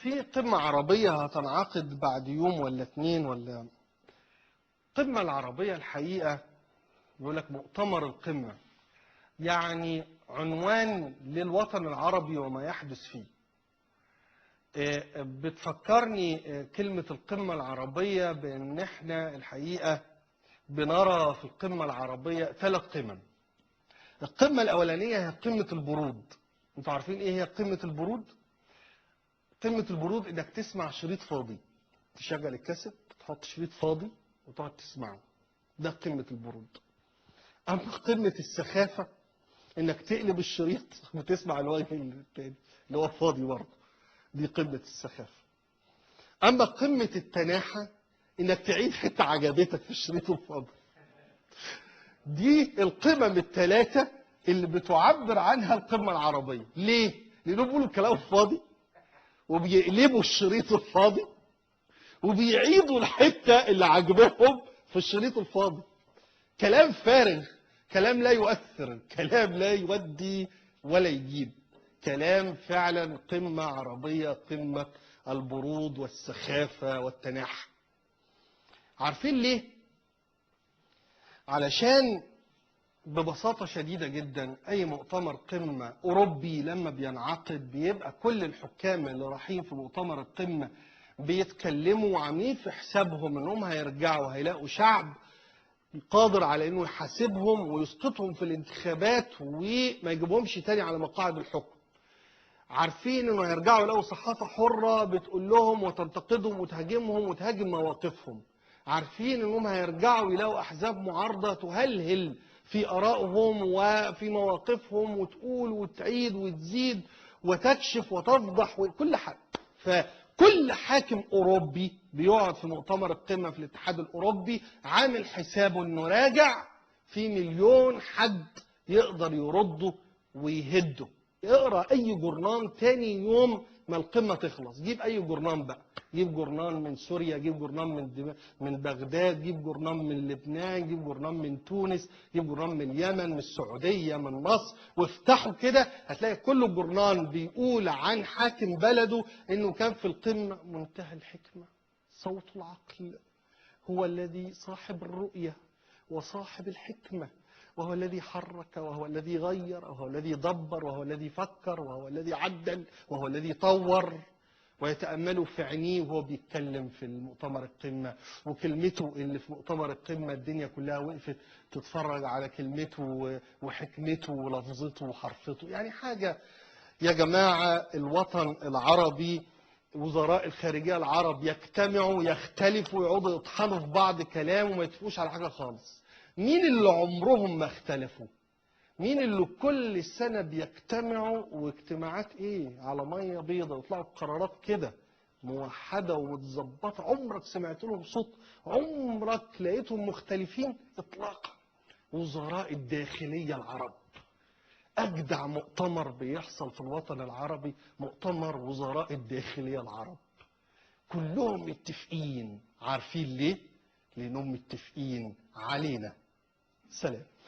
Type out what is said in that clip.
في قمة عربية هتنعقد بعد يوم ولا 2 ولا القمة العربية الحقيقة يقول لك مؤتمر القمة، يعني عنوان للوطن العربي وما يحدث فيه. بتفكرني كلمة القمة العربية بأن احنا الحقيقة بنرى في القمة العربية 3 قمم. القمة الأولانية هي قمة البرود. انتوا عارفين ايه هي قمة البرود؟ قمة البرود انك تسمع شريط فاضي، تشغل الكاسيت تحط شريط فاضي وتقعد تسمعه، ده قمة البرود. أما قمة السخافة انك تقلب الشريط وتسمع الوجه التاني اللي هو فاضي برضه، دي قمة السخافة. أما قمة التناحة انك تعيد حتة عجبتك في الشريط الفاضي. دي القمم ال3 اللي بتعبر عنها القمة العربية. ليه؟ لأنهم بيقولوا الكلام فاضي وبيقلبوا الشريط الفاضي وبيعيدوا الحتة اللي عجبهم في الشريط الفاضي. كلام فارغ، كلام لا يؤثر، كلام لا يودي ولا يجيب، كلام فعلا قمة عربية، قمة البرود والسخافة والتناحة. عارفين ليه؟ علشان ببساطة شديدة جدا أي مؤتمر قمة أوروبي لما بينعقد بيبقى كل الحكام اللي رايحين في مؤتمر القمة بيتكلموا وعاملين في حسابهم انهم هيرجعوا هيلاقوا شعب قادر على انه يحاسبهم ويسقطهم في الانتخابات وما يجيبهمش تاني على مقاعد الحكم. عارفين انه هيرجعوا يلاقوا صحافة حرة بتقول لهم وتنتقدهم وتهاجمهم وتهاجم مواقفهم. عارفين انهم هيرجعوا يلاقوا احزاب معارضة تهلهل في ارائهم وفي مواقفهم وتقول وتعيد وتزيد وتكشف وتفضح وكل حاجة. فكل حاكم اوروبي بيقعد في مؤتمر القمة في الاتحاد الاوروبي عامل حسابه انه راجع في 1,000,000 حد يقدر يرده ويهده. اقرا اي جورنان تاني يوم ما القمه تخلص، جيب اي جورنان بقى، جيب جورنان من سوريا، جيب جورنان من بغداد، جيب جورنان من لبنان، جيب جورنان من تونس، جيب جورنان من اليمن، من السعوديه، من مصر، وافتحوا كده هتلاقي كل جورنان بيقول عن حاكم بلده انه كان في القمه. منتهى الحكمه، صوت العقل، هو الذي صاحب الرؤيه وصاحب الحكمه، وهو الذي حرك وهو الذي غير وهو الذي دبر وهو الذي فكر وهو الذي عدل وهو الذي طور. ويتأملوا في عينيه وهو بيتكلم في المؤتمر القمة، وكلمته اللي في مؤتمر القمة الدنيا كلها وقفت تتفرج على كلمته وحكمته ولفظته وحرفته. يعني حاجة يا جماعة. الوطن العربي وزراء الخارجية العرب يجتمعوا يختلفوا يقعدوا يطحنوا في بعض كلام وما يتفقوش على حاجة خالص. مين اللي عمرهم ما اختلفوا؟ مين اللي كل سنة بيجتمعوا واجتماعات ايه على مية بيضة ويطلعوا بقرارات كده موحدة ومتظبطة؟ عمرك سمعت لهم صوت؟ عمرك لقيتهم مختلفين اطلاقا؟ وزراء الداخلية العرب، أجدع مؤتمر بيحصل في الوطن العربي مؤتمر وزراء الداخلية العرب. كلهم متفقين. عارفين ليه؟ لأنهم متفقين علينا. سلام.